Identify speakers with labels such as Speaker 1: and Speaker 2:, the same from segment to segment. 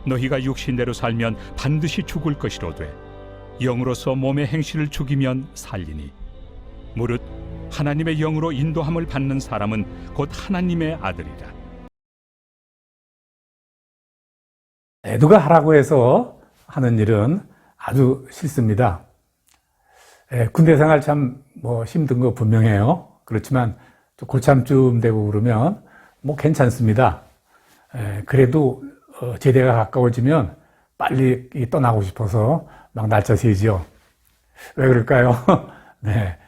Speaker 1: 너희가 육신대로 살면 반드시 죽을 것이로되 영으로서 몸의 행실을 죽이면 살리니 무릇 하나님의 영으로 인도함을 받는 사람은 곧 하나님의 아들이라.
Speaker 2: 누가 하라고 해서 하는 일은 아주 싫습니다. 군대 생활 참 힘든 거 분명해요. 그렇지만 고참쯤 되고 그러면 괜찮습니다. 그래도 제대가 가까워지면 빨리 떠나고 싶어서 막 날짜 세죠. 왜 그럴까요? 네,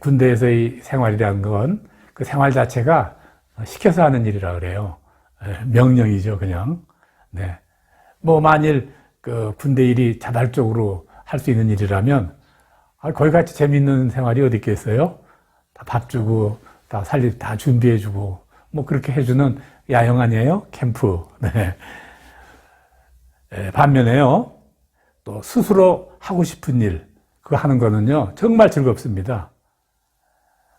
Speaker 2: 군대에서의 생활이라는 건 그 생활 자체가 시켜서 하는 일이라 그래요. 명령이죠, 그냥. 네. 만일 그 군대 일이 자발적으로 할 수 있는 일이라면 거기같이 재밌는 생활이 어디 있겠어요? 다 밥 주고 다 살림 다 준비해 주고 그렇게 해주는 야영 아니에요? 캠프. 네. 반면에요, 또 스스로 하고 싶은 일 그거 하는 거는요 정말 즐겁습니다.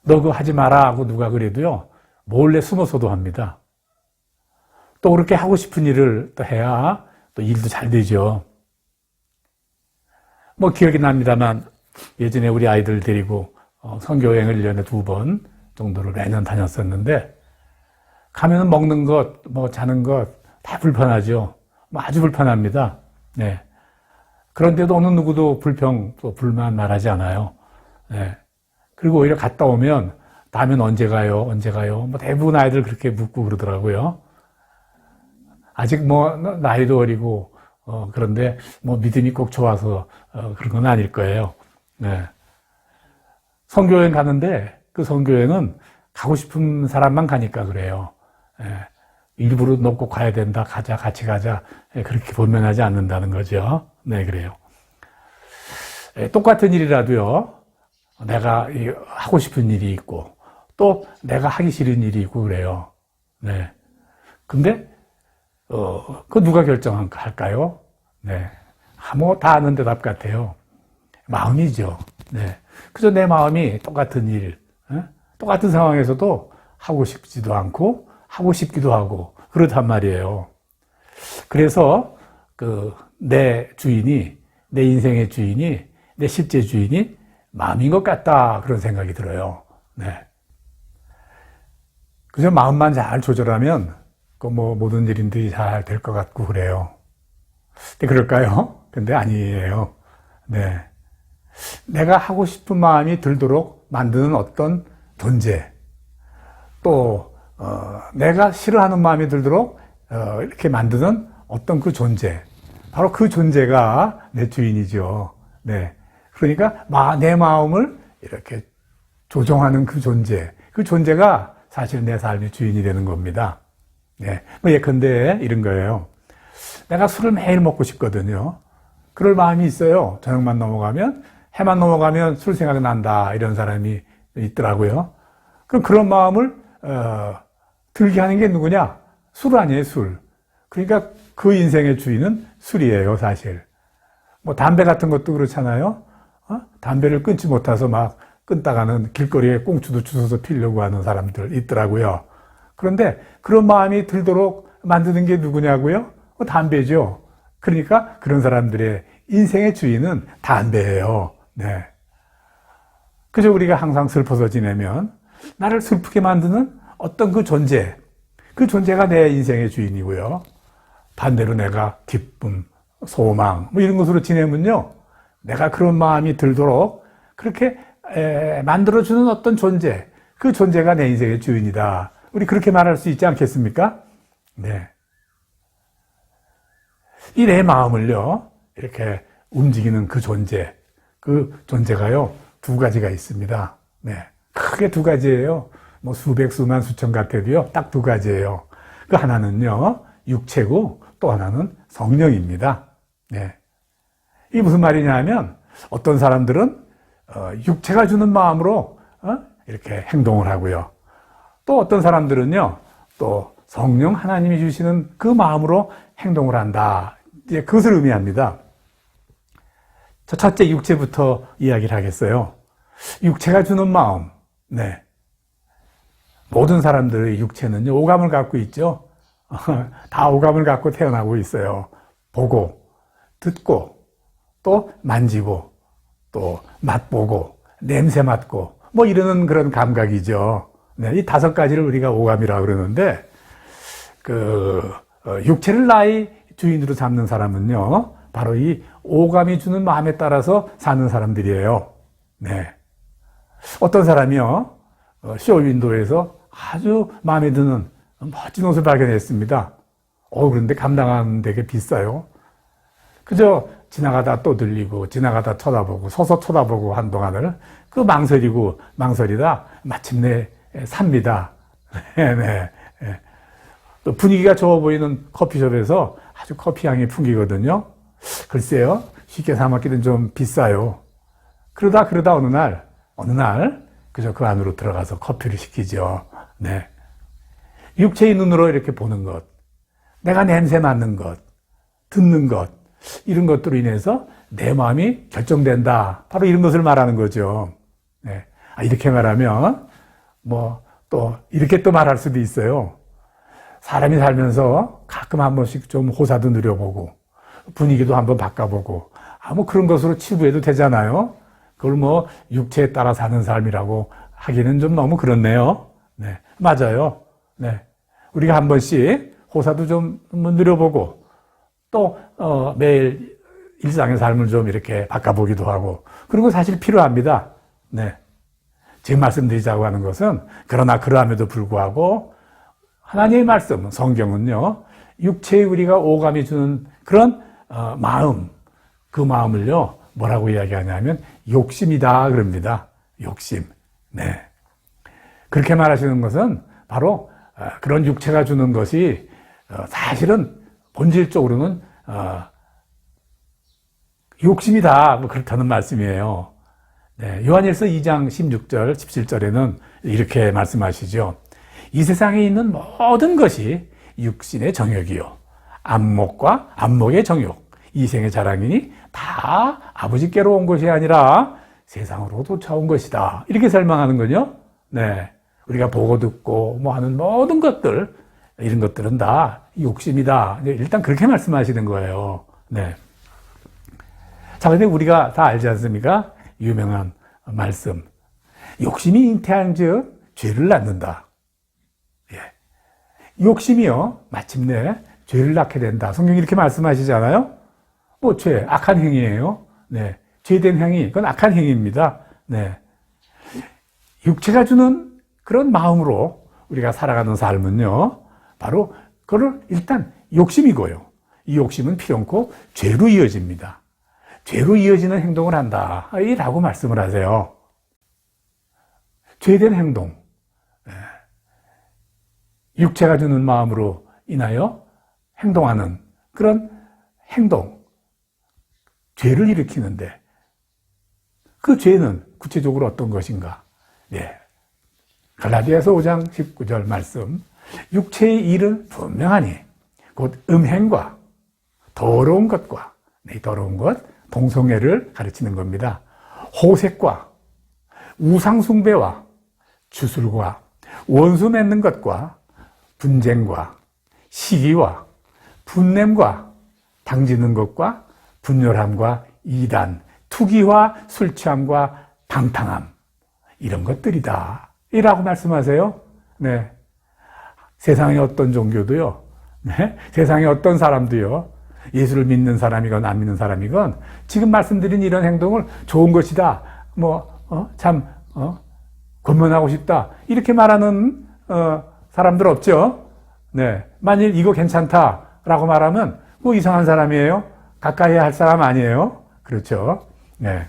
Speaker 2: 너 그거 하지 마라 하고 누가 그래도요 몰래 숨어서도 합니다. 또 그렇게 하고 싶은 일을 또 해야 또 일도 잘 되죠. 기억이 납니다만 예전에 우리 아이들 데리고 선교여행을 1년에 2번 정도를 매년 다녔었는데 가면은 먹는 것, 자는 것 다 불편하죠. 아주 불편합니다. 네. 그런데도 어느 누구도 불만 말하지 않아요. 네. 그리고 오히려 갔다 오면 다음엔 언제 가요? 언제 가요? 대부분 아이들 그렇게 묻고 그러더라고요. 아직 나이도 어리고 그런데 믿음이 꼭 좋아서 그런 건 아닐 거예요. 네. 선교여행 가는데 그 선교여행은 가고 싶은 사람만 가니까 그래요. 네. 일부러 너 꼭 가야 된다, 가자, 같이 가자, 그렇게 본면하지 않는다는 거죠. 네, 그래요. 똑같은 일이라도요, 내가 하고 싶은 일이 있고, 또 내가 하기 싫은 일이 있고 그래요. 네. 근데, 그거 누가 결정할까요? 네. 다 아는 대답 같아요. 마음이죠. 네. 그저 내 마음이 똑같은 일, 똑같은 상황에서도 하고 싶지도 않고, 하고 싶기도 하고 그렇단 말이에요. 그래서 내 주인이, 내 인생의 주인이, 내 실제 주인이 마음인 것 같다 그런 생각이 들어요. 네. 그저 마음만 잘 조절하면 모든 일인들이 잘 될 것 같고 그래요. 근데 그럴까요? 근데 아니에요. 네. 내가 하고 싶은 마음이 들도록 만드는 어떤 존재, 또 내가 싫어하는 마음이 들도록 이렇게 만드는 어떤 그 존재, 바로 그 존재가 내 주인이죠. 네. 그러니까 내 마음을 이렇게 조종하는 그 존재가 사실 내 삶의 주인이 되는 겁니다. 네. 예컨대 이런 거예요. 내가 술을 매일 먹고 싶거든요. 그럴 마음이 있어요. 저녁만 넘어가면, 해만 넘어가면 술 생각이 난다, 이런 사람이 있더라고요. 그럼 그런 마음을 들게 하는 게 누구냐? 술 아니에요, 술. 그러니까 그 인생의 주인은 술이에요, 사실. 담배 같은 것도 그렇잖아요. 담배를 끊지 못해서 막 끊다가는 길거리에 꽁초도 주워서 피려고 하는 사람들 있더라고요. 그런데 그런 마음이 들도록 만드는 게 누구냐고요? 담배죠. 그러니까 그런 사람들의 인생의 주인은 담배예요. 네. 그저 우리가 항상 슬퍼서 지내면 나를 슬프게 만드는 어떤 그 존재가 내 인생의 주인이고요. 반대로 내가 기쁨, 소망 이런 것으로 지내면요, 내가 그런 마음이 들도록 그렇게 만들어주는 어떤 존재, 그 존재가 내 인생의 주인이다. 우리 그렇게 말할 수 있지 않겠습니까? 네. 이 내 마음을요, 이렇게 움직이는 그 존재가요, 2가지가 있습니다. 네. 크게 2가지예요. 수백, 수만, 수천 같아도요, 딱 2가지예요. 그 하나는요, 육체고 또 하나는 성령입니다. 네. 이게 무슨 말이냐 하면, 어떤 사람들은 육체가 주는 마음으로 이렇게 행동을 하고요. 또 어떤 사람들은요, 또 성령 하나님이 주시는 그 마음으로 행동을 한다. 이제 그것을 의미합니다. 첫째 육체부터 이야기를 하겠어요. 육체가 주는 마음. 네. 모든 사람들의 육체는요, 오감을 갖고 있죠. 다 오감을 갖고 태어나고 있어요. 보고, 듣고, 또 만지고, 또 맛보고, 냄새 맡고, 뭐 이러는 그런 감각이죠. 네, 이 5가지를 우리가 오감이라고 그러는데, 육체를 나의 주인으로 잡는 사람은요, 바로 이 오감이 주는 마음에 따라서 사는 사람들이에요. 네. 어떤 사람이요, 쇼윈도에서 아주 마음에 드는 멋진 옷을 발견했습니다. 그런데 감당하는 되게 비싸요. 그저 지나가다 또 들리고, 지나가다 쳐다보고, 서서 쳐다보고 한동안을 그 망설이다 마침내 삽니다. 네. 또 분위기가 좋아 보이는 커피숍에서 아주 커피 향이 풍기거든요. 글쎄요, 쉽게 사 먹기는 좀 비싸요. 그러다 어느 날 그저 그 안으로 들어가서 커피를 시키죠. 네. 육체의 눈으로 이렇게 보는 것, 내가 냄새 맡는 것, 듣는 것, 이런 것들로 인해서 내 마음이 결정된다. 바로 이런 것을 말하는 거죠. 네. 이렇게 말하면 또 이렇게 또 말할 수도 있어요. 사람이 살면서 가끔 한 번씩 좀 호사도 누려보고 분위기도 한번 바꿔보고 그런 것으로 치부해도 되잖아요. 그걸 육체에 따라 사는 삶이라고 하기는 좀 너무 그렇네요. 네, 맞아요. 네, 우리가 한 번씩 호사도 좀 누려보고 또 매일 일상의 삶을 좀 이렇게 바꿔보기도 하고 그런 거 사실 필요합니다. 네, 지금 말씀드리자고 하는 것은 그러나 그러함에도 불구하고 하나님의 말씀, 성경은요, 육체에 우리가 오감이 주는 그런 마음, 그 마음을요, 뭐라고 이야기하냐면 욕심이다 그럽니다. 욕심. 네. 그렇게 말하시는 것은 바로 그런 육체가 주는 것이 사실은 본질적으로는 욕심이다. 그렇다는 말씀이에요. 네. 요한일서 2장 16절, 17절에는 이렇게 말씀하시죠. 이 세상에 있는 모든 것이 육신의 정욕이요. 안목의 정욕, 이생의 자랑이니 다 아버지께로 온 것이 아니라 세상으로 쫓아온 것이다. 이렇게 설명하는 거죠. 네. 우리가 보고 듣고 하는 모든 것들, 이런 것들은 다 욕심이다. 일단 그렇게 말씀하시는 거예요. 네. 자, 근데 우리가 다 알지 않습니까? 유명한 말씀. 욕심이 잉태한 즉 죄를 낳는다. 욕심이요, 마침내 죄를 낳게 된다. 성경이 이렇게 말씀하시잖아요? 죄, 악한 행위예요. 네. 죄된 행위, 그건 악한 행위입니다. 네. 육체가 주는 그런 마음으로 우리가 살아가는 삶은요, 바로 그걸 일단 욕심이고요. 이 욕심은 필연코 죄로 이어집니다. 죄로 이어지는 행동을 한다. 라고 말씀을 하세요. 죄된 행동. 육체가 주는 마음으로 인하여 행동하는 그런 행동, 죄를 일으키는데 그 죄는 구체적으로 어떤 것인가? 예. 갈라디아서 5장 19절 말씀. 육체의 일은 분명하니 곧 음행과 더러운 것과, 이 더러운 것, 동성애를 가르치는 겁니다. 호색과 우상숭배와 주술과 원수 맺는 것과 분쟁과 시기와 분냄과 당지는 것과 분열함과 이단, 투기와 술취함과 방탕함, 이런 것들이다. 이라고 말씀하세요. 네. 세상의 어떤 종교도요, 네. 세상의 어떤 사람도요, 예수를 믿는 사람이건 안 믿는 사람이건 지금 말씀드린 이런 행동을 좋은 것이다. 권면하고 싶다. 이렇게 말하는 사람들 없죠? 네. 만일 이거 괜찮다라고 말하면 이상한 사람이에요? 가까이 할 사람 아니에요? 그렇죠? 네.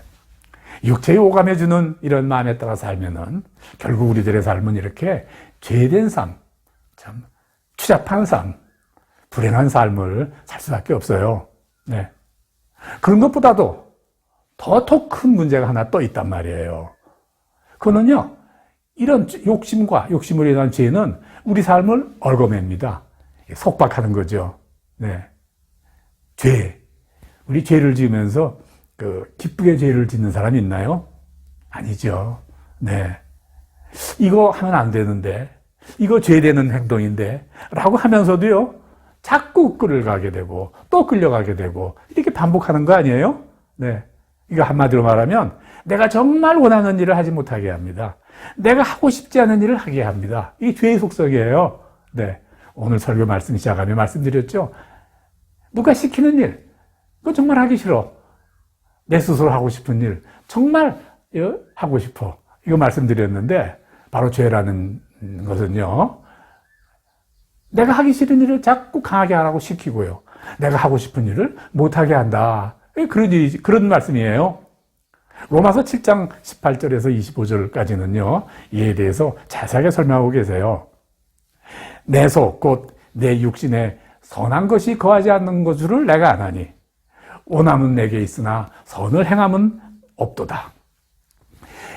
Speaker 2: 육체의 오감해주는 이런 마음에 따라 살면은 결국 우리들의 삶은 이렇게 죄된 삶, 참 추잡한 삶, 불행한 삶을 살 수밖에 없어요. 네. 그런 것보다도 더 큰 문제가 하나 또 있단 말이에요. 그거는요, 이런 욕심으로 인한 죄는 우리 삶을 얽어맵니다. 속박하는 거죠. 네. 죄. 우리 죄를 지으면서 기쁘게 죄를 짓는 사람이 있나요? 아니죠. 네. 이거 하면 안 되는데, 이거 죄되는 행동인데, 라고 하면서도요, 자꾸 끌어가게 되고 또 끌려가게 되고 이렇게 반복하는 거 아니에요? 네. 이거 한마디로 말하면 내가 정말 원하는 일을 하지 못하게 합니다. 내가 하고 싶지 않은 일을 하게 합니다. 이게 죄의 속성이에요. 네. 오늘 설교 말씀 시작하며 말씀드렸죠. 누가 시키는 일, 그거 정말 하기 싫어. 내 스스로 하고 싶은 일, 정말 하고 싶어. 이거 말씀드렸는데 바로 죄라는 것은요. 내가 하기 싫은 일을 자꾸 강하게 하라고 시키고요. 내가 하고 싶은 일을 못하게 한다. 그런 말씀이에요. 로마서 7장 18절에서 25절까지는요. 이에 대해서 자세하게 설명하고 계세요. 내 속, 곧 내 육신에 선한 것이 거하지 않는 것을 내가 아나니 원함은 내게 있으나 선을 행함은 없도다.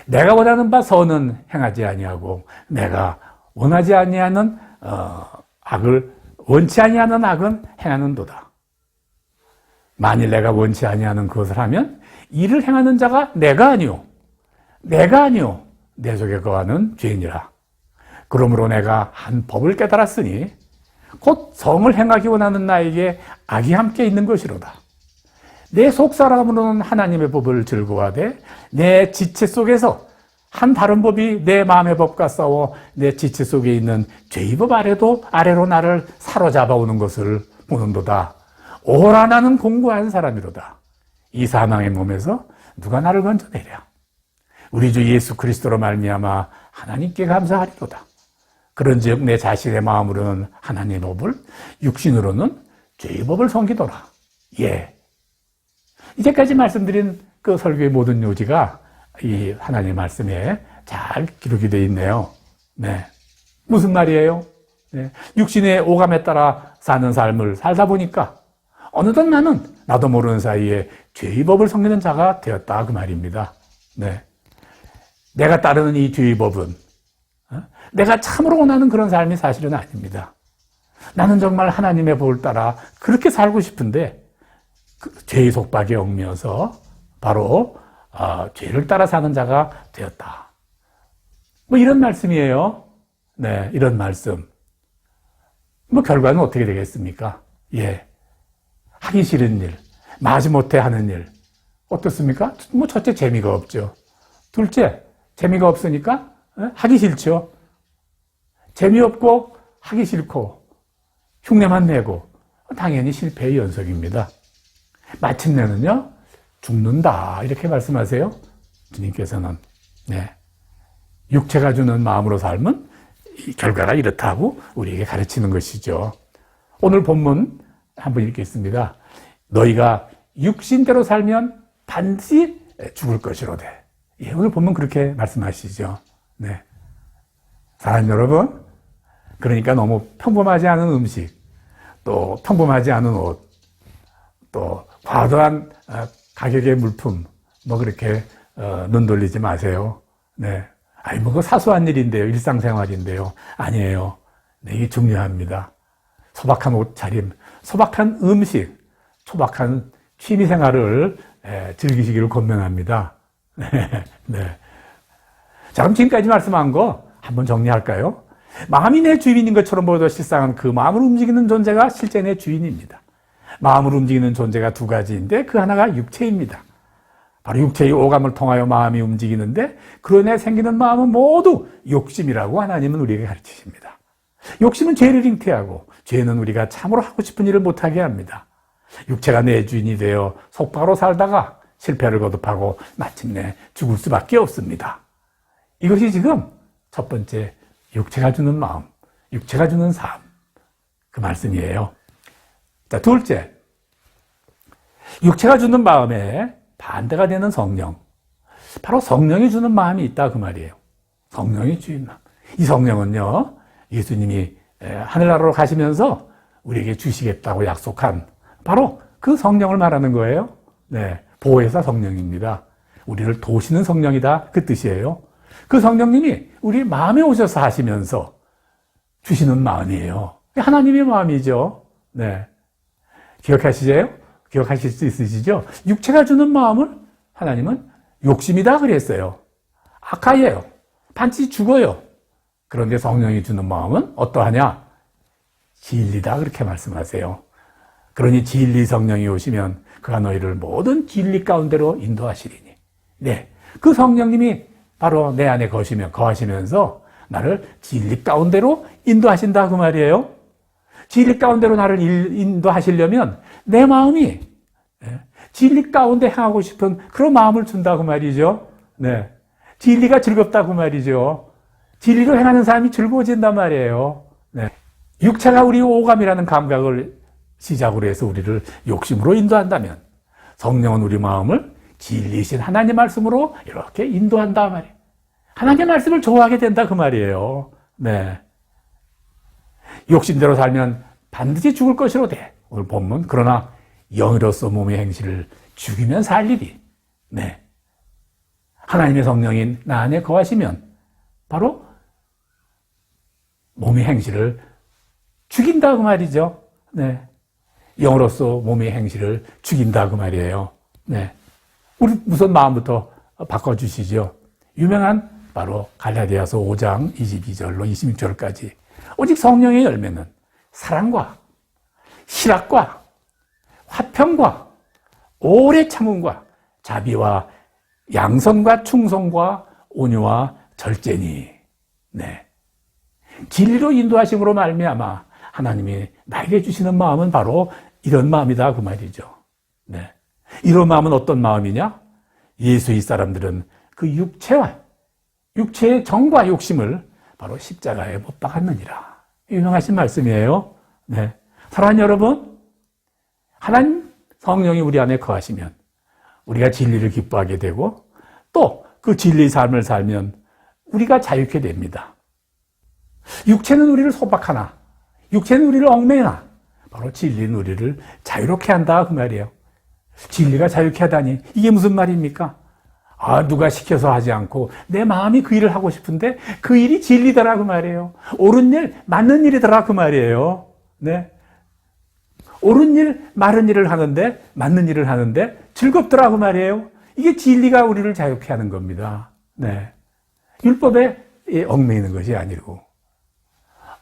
Speaker 2: 내가 원하는 바 선은 행하지 아니하고 내가 원하지 아니하는 악을 원치 아니하는 악은 행하는도다. 만일 내가 원치 아니하는 그것을 하면 이를 행하는 자가 내가 아니오 내 속에 거하는 죄인이라. 그러므로 내가 한 법을 깨달았으니 곧 성을 행하기 원하는 나에게 악이 함께 있는 것이로다. 내 속사람으로는 하나님의 법을 즐거워하되 내 지체 속에서 한 다른 법이 내 마음의 법과 싸워 내 지체 속에 있는 죄의 법 아래로 나를 사로잡아 오는 것을 보는도다. 오라 나는 공고한 사람이로다. 이 사망의 몸에서 누가 나를 건져내랴. 우리 주 예수 그리스도로 말미암아 하나님께 감사하리로다. 그런즉 내 자신의 마음으로는 하나님의 법을, 육신으로는 죄의 법을 섬기더라. 예. 이제까지 말씀드린 그 설교의 모든 요지가 이 하나님의 말씀에 잘 기록이 되어 있네요. 네. 무슨 말이에요? 네. 육신의 오감에 따라 사는 삶을 살다 보니까 어느덧 나도 모르는 사이에 죄의 법을 섬기는 자가 되었다 그 말입니다. 네. 내가 따르는 이 죄의 법은 내가 참으로 원하는 그런 삶이 사실은 아닙니다. 나는 정말 하나님의 법을 따라 그렇게 살고 싶은데 죄의 속박에 얽매여서 바로 죄를 따라 사는 자가 되었다. 뭐 이런 말씀이에요. 네, 이런 말씀. 뭐 결과는 어떻게 되겠습니까? 예, 하기 싫은 일, 마지못해 하는 일 어떻습니까? 뭐 첫째 재미가 없죠. 둘째 재미가 없으니까 하기 싫죠. 재미없고 하기 싫고 흉내만 내고 당연히 실패의 연속입니다. 마침내는요 죽는다 이렇게 말씀하세요. 주님께서는. 네. 육체가 주는 마음으로 삶은 이 결과가 이렇다고 우리에게 가르치는 것이죠. 오늘 본문 한번 읽겠습니다. 너희가 육신대로 살면 반드시 죽을 것이로되. 예, 오늘 본문 그렇게 말씀하시죠. 네. 사랑하는 여러분, 그러니까 너무 평범하지 않은 음식, 또 평범하지 않은 옷, 또 과도한 가격의 물품, 뭐 그렇게 눈 돌리지 마세요. 네. 아니, 뭐, 그 사소한 일인데요. 일상생활인데요. 아니에요. 네, 이게 중요합니다. 소박한 옷차림, 소박한 음식, 소박한 취미생활을 즐기시기를 권면합니다. 네. 자, 그럼 지금까지 말씀한 거 한번 정리할까요? 마음이 내 주인인 것처럼 보여도 실상은 그 마음을 움직이는 존재가 실제 내 주인입니다. 마음을 움직이는 존재가 두 가지인데 그 하나가 육체입니다. 바로 육체의 오감을 통하여 마음이 움직이는데 그로 인해 생기는 마음은 모두 욕심이라고 하나님은 우리에게 가르치십니다. 욕심은 죄를 잉태하고 죄는 우리가 참으로 하고 싶은 일을 못하게 합니다. 육체가 내 주인이 되어 속박으로 살다가 실패를 거듭하고 마침내 죽을 수밖에 없습니다. 이것이 지금 첫 번째 육체가 주는 마음, 육체가 주는 삶, 그 말씀이에요. 자, 둘째, 육체가 주는 마음에 반대가 되는 성령, 바로 성령이 주는 마음이 있다 그 말이에요. 성령이 주인 마음. 이 성령은요, 예수님이 하늘나라로 가시면서 우리에게 주시겠다고 약속한 바로 그 성령을 말하는 거예요. 네, 보혜사 성령입니다. 우리를 도우시는 성령이다 그 뜻이에요. 그 성령님이 우리 마음에 오셔서 하시면서 주시는 마음이에요. 하나님의 마음이죠. 네, 기억하시죠? 기억하실 수 있으시죠? 육체가 주는 마음을 하나님은 욕심이다 그랬어요. 악하예요. 반드시 죽어요. 그런데 성령이 주는 마음은 어떠하냐? 진리다 그렇게 말씀하세요. 그러니 진리 성령이 오시면 그가 너희를 모든 진리 가운데로 인도하시리니. 네, 그 성령님이 바로 내 안에 거하시면서 나를 진리 가운데로 인도하신다 그 말이에요. 진리 가운데로 나를 인도하시려면 내 마음이 진리 가운데 행하고 싶은 그런 마음을 준다 그 말이죠. 네, 진리가 즐겁다고 말이죠. 진리로 행하는 사람이 즐거워진단 말이에요. 네. 육체가 우리 오감이라는 감각을 시작으로 해서 우리를 욕심으로 인도한다면 성령은 우리 마음을 진리이신 하나님 말씀으로 이렇게 인도한다 말이에요. 하나님의 말씀을 좋아하게 된다 그 말이에요. 네. 욕심대로 살면 반드시 죽을 것이로되 오늘 본문 그러나 영으로서 몸의 행실을 죽이면 살 일이. 네. 하나님의 성령인 나 안에 거하시면 바로 몸의 행실을 죽인다 그 말이죠. 네. 영으로서 몸의 행실을 죽인다 그 말이에요. 네. 우리 우선 마음부터 바꿔주시죠. 유명한 바로 갈라디아서 5장 22절로 26절까지 오직 성령의 열매는 사랑과 희락과 화평과 오래 참음과 자비와 양선과 충성과 온유와 절제니. 네. 진리로 인도하심으로 말미암아 하나님이 나에게 주시는 마음은 바로 이런 마음이다 그 말이죠. 네. 이런 마음은 어떤 마음이냐? 예수의 사람들은 그 육체의 정과 욕심을 바로 십자가에 못 박았느니라. 유명하신 말씀이에요. 네. 사랑하는 여러분, 하나님 성령이 우리 안에 거하시면 우리가 진리를 기뻐하게 되고 또 그 진리의 삶을 살면 우리가 자유케 됩니다. 육체는 우리를 소박하나 육체는 우리를 얽매이나 바로 진리는 우리를 자유롭게 한다 그 말이에요. 진리가 자유케 하다니 이게 무슨 말입니까? 누가 시켜서 하지 않고 내 마음이 그 일을 하고 싶은데 그 일이 진리더라 그 말이에요. 옳은 일, 맞는 일이더라 그 말이에요. 네. 옳은 일, 바른 일을 하는데 맞는 일을 하는데 즐겁더라 그 말이에요. 이게 진리가 우리를 자유케 하는 겁니다. 네. 율법에 얽매이는 것이 아니고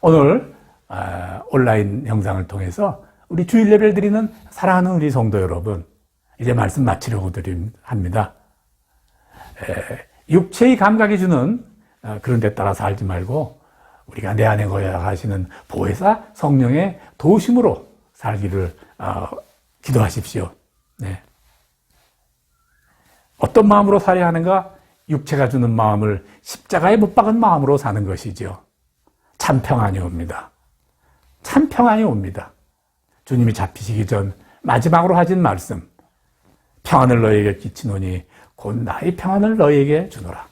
Speaker 2: 오늘 온라인 영상을 통해서 우리 주일 예배를 드리는 사랑하는 우리 성도 여러분, 이제 말씀 마치려고 합니다. 육체의 감각이 주는 그런 데 따라 살지 말고 우리가 내 안에 거하시는 보혜사 성령의 도우심으로 살기를 기도하십시오. 네. 어떤 마음으로 살아야 하는가? 육체가 주는 마음을 십자가에 못 박은 마음으로 사는 것이죠. 참 평안이 옵니다. 참 평안이 옵니다. 주님이 잡히시기 전 마지막으로 하신 말씀, 평안을 너희에게 끼치노니 곧 나의 평안을 너희에게 주노라.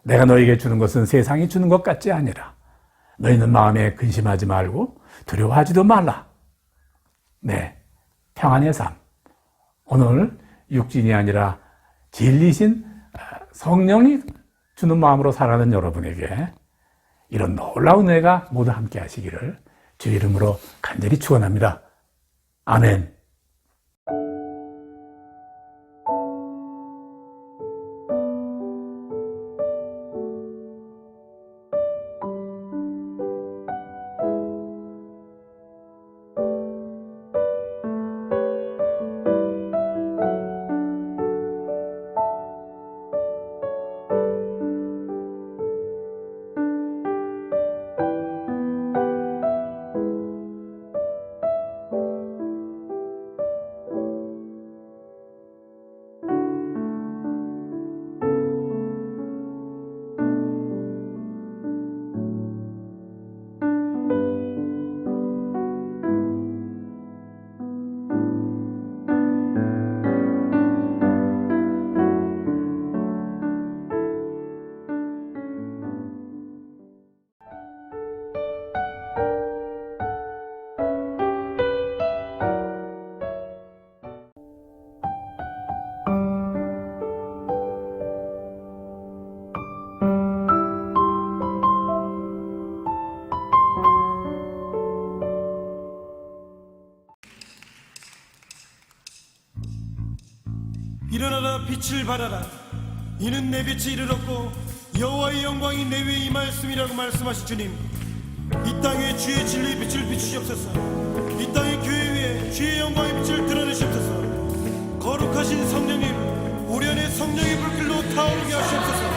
Speaker 2: 내가 너희에게 주는 것은 세상이 주는 것 같지 아니라 너희는 마음에 근심하지 말고 두려워하지도 말라. 네, 평안의 삶. 오늘 육신이 아니라 진리신 성령이 주는 마음으로 살아가는 여러분에게 이런 놀라운 은혜가 모두 함께 하시기를 주 이름으로 간절히 축원합니다. 아멘.
Speaker 3: 일어나라 빛을 발하라. 이는 내 빛이 이르렀고 여호와의 영광이 내 위에 임하였음이라고 말씀하신 주님, 이 땅에 주의 진리의 빛을 비추시옵소서. 이 땅의 교회 위에 주의 영광의 빛을 드러내시옵소서. 거룩하신 성령님, 우리 안에 성령의 불길로 타오르게 하시옵소서.